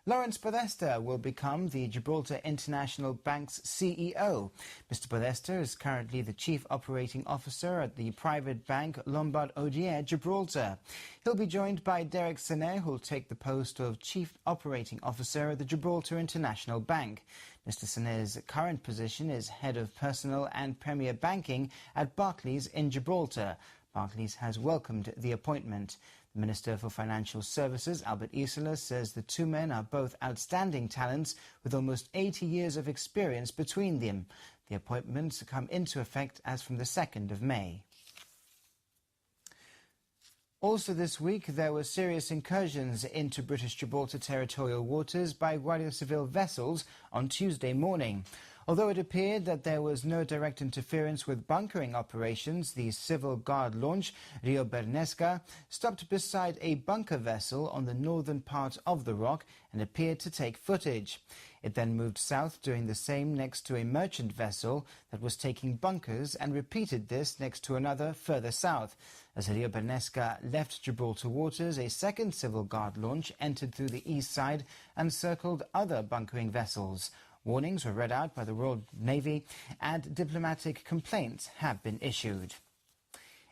Lawrence Podesta will become the Gibraltar International Bank's CEO. Mr. Podesta is currently the Chief Operating Officer at the private bank Lombard Odier, Gibraltar. He'll be joined by Derek Sané, who'll take the post of Chief Operating Officer at the Gibraltar International Bank. Mr. Sané's current position is Head of Personnel and Premier Banking at Barclays in Gibraltar. Barclays has welcomed the appointment. The Minister for Financial Services, Albert Isola, says the two men are both outstanding talents with almost 80 years of experience between them. The appointments come into effect as from the 2nd of May. Also this week, there were serious incursions into British Gibraltar territorial waters by Guardia Civil vessels on Tuesday morning. Although it appeared that there was no direct interference with bunkering operations, the Civil Guard launch, Rio Bernesga, stopped beside a bunker vessel on the northern part of the rock and appeared to take footage. It then moved south, doing the same next to a merchant vessel that was taking bunkers, and repeated this next to another further south. As Rio Bernesga left Gibraltar waters, a second Civil Guard launch entered through the east side and circled other bunkering vessels. Warnings were read out by the Royal Navy and diplomatic complaints have been issued.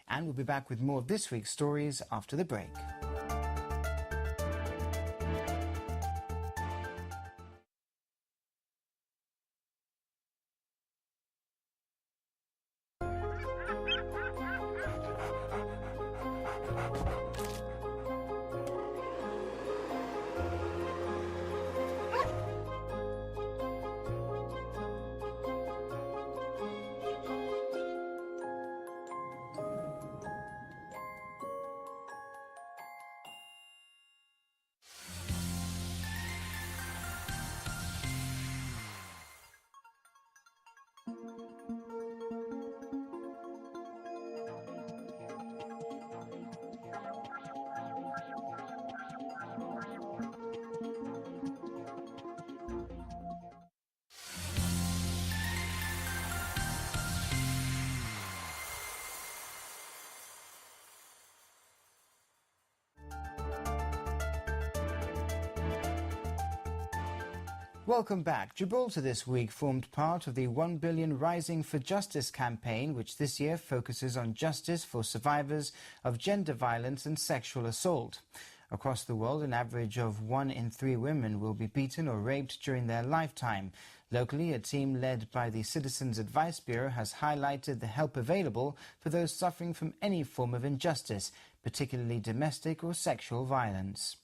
And we'll be back with more of this week's stories after the break. Welcome back. Gibraltar this week formed part of the 1 billion Rising for Justice campaign, which this year focuses on justice for survivors of gender violence and sexual assault. Across the world, an average of 1 in 3 women will be beaten or raped during their lifetime. Locally, a team led by the Citizens Advice Bureau has highlighted the help available for those suffering from any form of injustice, particularly domestic or sexual violence.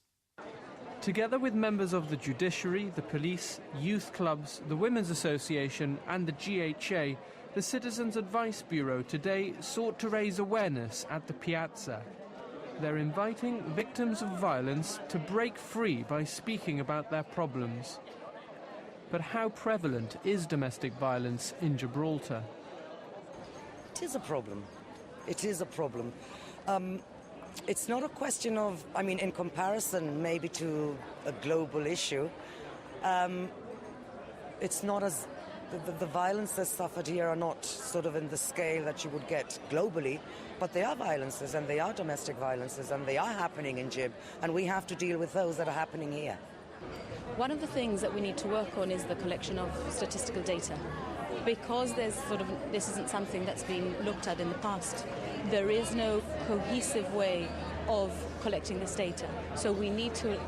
Together with members of the judiciary, the police, youth clubs, the Women's Association and the GHA, the Citizens Advice Bureau today sought to raise awareness at the piazza. They're inviting victims of violence to break free by speaking about their problems. But how prevalent is domestic violence in Gibraltar? It is a problem. It is a problem. It's not a question of, in comparison maybe to a global issue, it's not as, the violence that's suffered here are not sort of in the scale that you would get globally, but they are violences and they are domestic violences and they are happening in Gib, and we have to deal with those that are happening here. One of the things that we need to work on is the collection of statistical data. Because this isn't something that's been looked at in the past, there is no cohesive way of collecting this data. So we need to.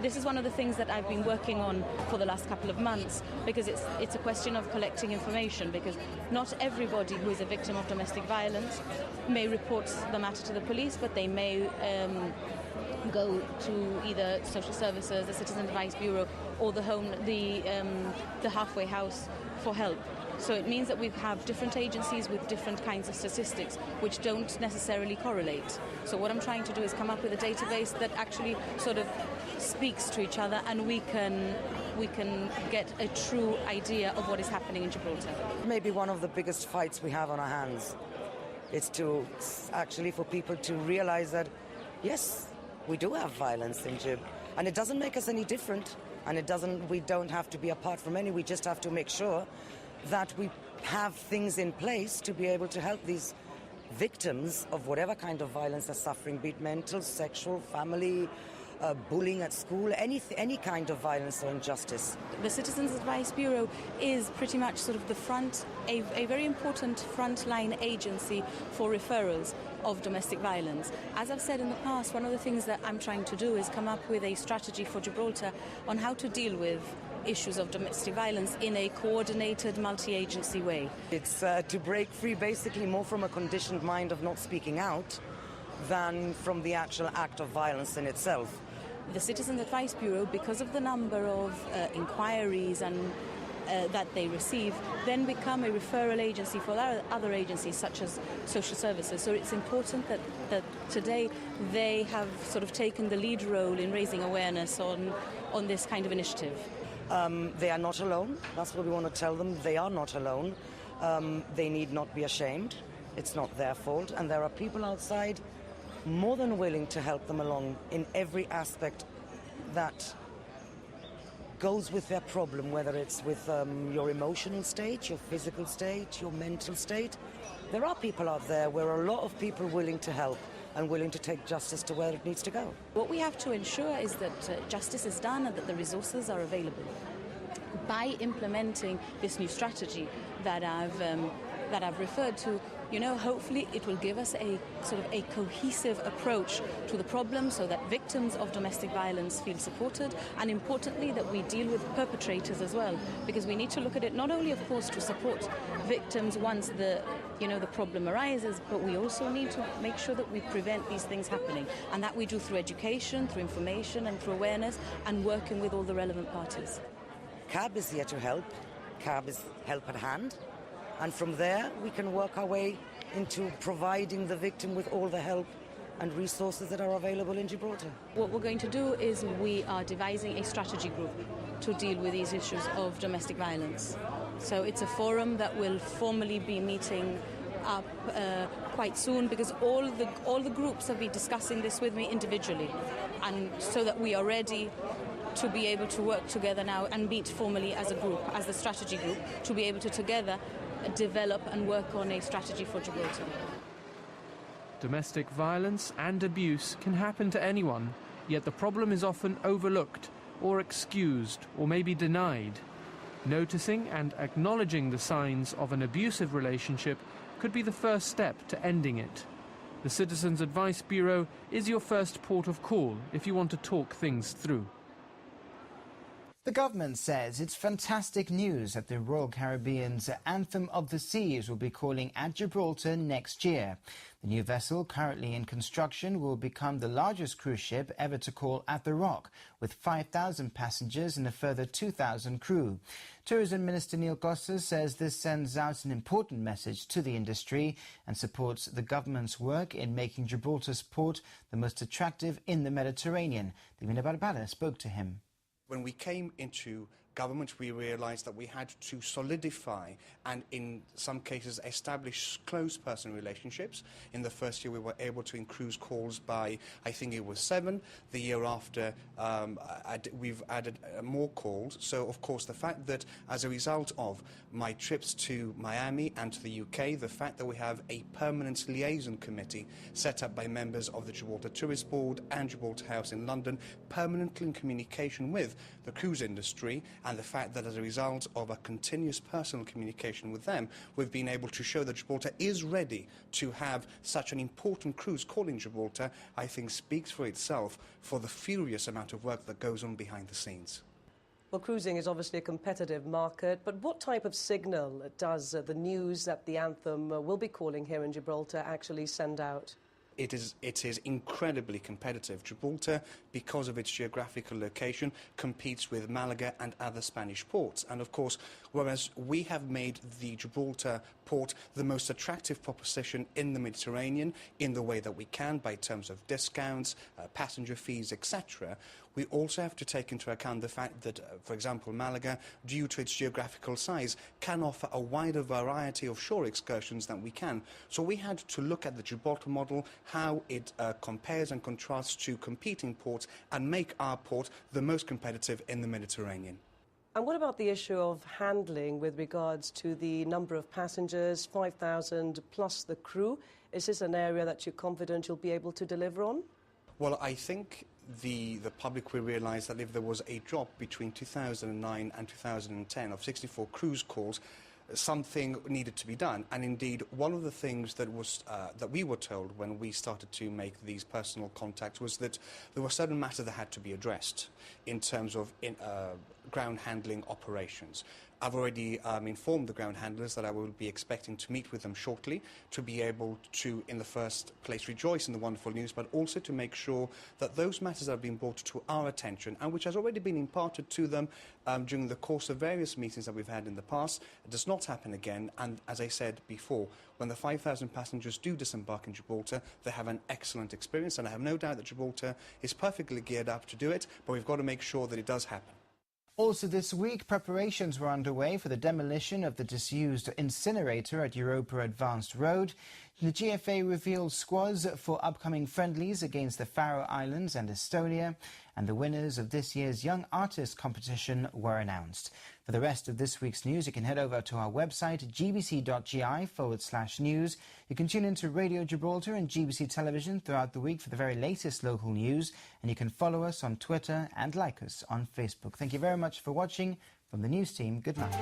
This is one of the things that I've been working on for the last couple of months, because it's a question of collecting information, because not everybody who is a victim of domestic violence may report the matter to the police, but they may go to either social services, the Citizen Advice Bureau, or the halfway house for help. So it means that we have different agencies with different kinds of statistics which don't necessarily correlate. So what I'm trying to do is come up with a database that actually sort of speaks to each other, and we can get a true idea of what is happening in Gibraltar. Maybe one of the biggest fights we have on our hands is to actually for people to realize that, yes, we do have violence in Gib, and it doesn't make us any different, and we don't have to be apart from any. We just have to make sure that we have things in place to be able to help these victims of whatever kind of violence they're suffering, be it mental, sexual, family, bullying at school, any kind of violence or injustice. The Citizens Advice Bureau is pretty much sort of a very important frontline agency for referrals of domestic violence. As I've said in the past, one of the things that I'm trying to do is come up with a strategy for Gibraltar on how to deal with issues of domestic violence in a coordinated, multi-agency way. It's to break free basically more from a conditioned mind of not speaking out than from the actual act of violence in itself. The Citizens Advice Bureau, because of the number of inquiries and that they receive, then become a referral agency for other agencies such as social services. So it's important that today they have sort of taken the lead role in raising awareness on this kind of initiative. They are not alone. That's what we want to tell them. They are not alone. They need not be ashamed. It's not their fault. And there are people outside more than willing to help them along in every aspect that goes with their problem, whether it's with your emotional state, your physical state, your mental state. There are people out there where a lot of people willing to help and willing to take justice to where it needs to go. What we have to ensure is that justice is done and that the resources are available. By implementing this new strategy that I've referred to, hopefully it will give us a sort of a cohesive approach to the problem so that victims of domestic violence feel supported, and importantly that we deal with perpetrators as well, because we need to look at it not only, of course, to support victims once the problem arises, but we also need to make sure that we prevent these things happening, and that we do through education, through information and through awareness, and working with all the relevant parties. CAB is here to help. CAB is help at hand. And from there, we can work our way into providing the victim with all the help and resources that are available in Gibraltar. What we're going to do is we are devising a strategy group to deal with these issues of domestic violence. So it's a forum that will formally be meeting up quite soon, because all the groups have been discussing this with me individually, and so that we are ready to be able to work together now and meet formally as a group, as the strategy group, to be able to together develop and work on a strategy for Gibraltar. Domestic violence and abuse can happen to anyone, yet the problem is often overlooked or excused or maybe denied. Noticing and acknowledging the signs of an abusive relationship could be the first step to ending it. The Citizens Advice Bureau is your first port of call if you want to talk things through. The government says it's fantastic news that the Royal Caribbean's Anthem of the Seas will be calling at Gibraltar next year. The new vessel, currently in construction, will become the largest cruise ship ever to call at the Rock, with 5,000 passengers and a further 2,000 crew. Tourism Minister Neil Gosser says this sends out an important message to the industry and supports the government's work in making Gibraltar's port the most attractive in the Mediterranean. Divina Barbara spoke to him. When we came into government, we realised that we had to solidify and, in some cases, establish close personal relationships. In the first year, we were able to increase calls by, I think it was 7. The year after, we've added more calls. So, of course, the fact that, as a result of my trips to Miami and to the UK, the fact that we have a permanent liaison committee set up by members of the Gibraltar Tourist Board and Gibraltar House in London, permanently in communication with the cruise industry, and the fact that as a result of a continuous personal communication with them, we've been able to show that Gibraltar is ready to have such an important cruise calling Gibraltar, I think speaks for itself for the furious amount of work that goes on behind the scenes. Well, cruising is obviously a competitive market, but what type of signal does the news that the Anthem will be calling here in Gibraltar actually send out? It is incredibly competitive. Gibraltar, because of its geographical location, competes with Malaga and other Spanish ports. And of course, whereas we have made the Gibraltar port the most attractive proposition in the Mediterranean in the way that we can, by terms of discounts, passenger fees, etc., we also have to take into account the fact that, for example, Malaga, due to its geographical size, can offer a wider variety of shore excursions than we can. So we had to look at the Gibraltar model, how it compares and contrasts to competing ports, and make our port the most competitive in the Mediterranean. And what about the issue of handling with regards to the number of passengers, 5,000 plus the crew? Is this an area that you're confident you'll be able to deliver on? Well, I think the public will realise that if there was a drop between 2009 and 2010 of 64 cruise calls, something needed to be done. And indeed, one of the things that was that we were told when we started to make these personal contacts was that there were certain matters that had to be addressed in terms of ground handling operations. I've already informed the ground handlers that I will be expecting to meet with them shortly to be able to, in the first place, rejoice in the wonderful news, but also to make sure that those matters that have been brought to our attention and which has already been imparted to them during the course of various meetings that we've had in the past, does not happen again. And as I said before, when the 5,000 passengers do disembark in Gibraltar, they have an excellent experience, and I have no doubt that Gibraltar is perfectly geared up to do it, but we've got to make sure that it does happen. Also this week, preparations were underway for the demolition of the disused incinerator at Europa Advanced Road. The GFA revealed squads for upcoming friendlies against the Faroe Islands and Estonia, and the winners of this year's Young Artist competition were announced. For the rest of this week's news, you can head over to our website, gbc.gi/news. You can tune into Radio Gibraltar and GBC Television throughout the week for the very latest local news, and you can follow us on Twitter and like us on Facebook. Thank you very much for watching. From the news team, good night.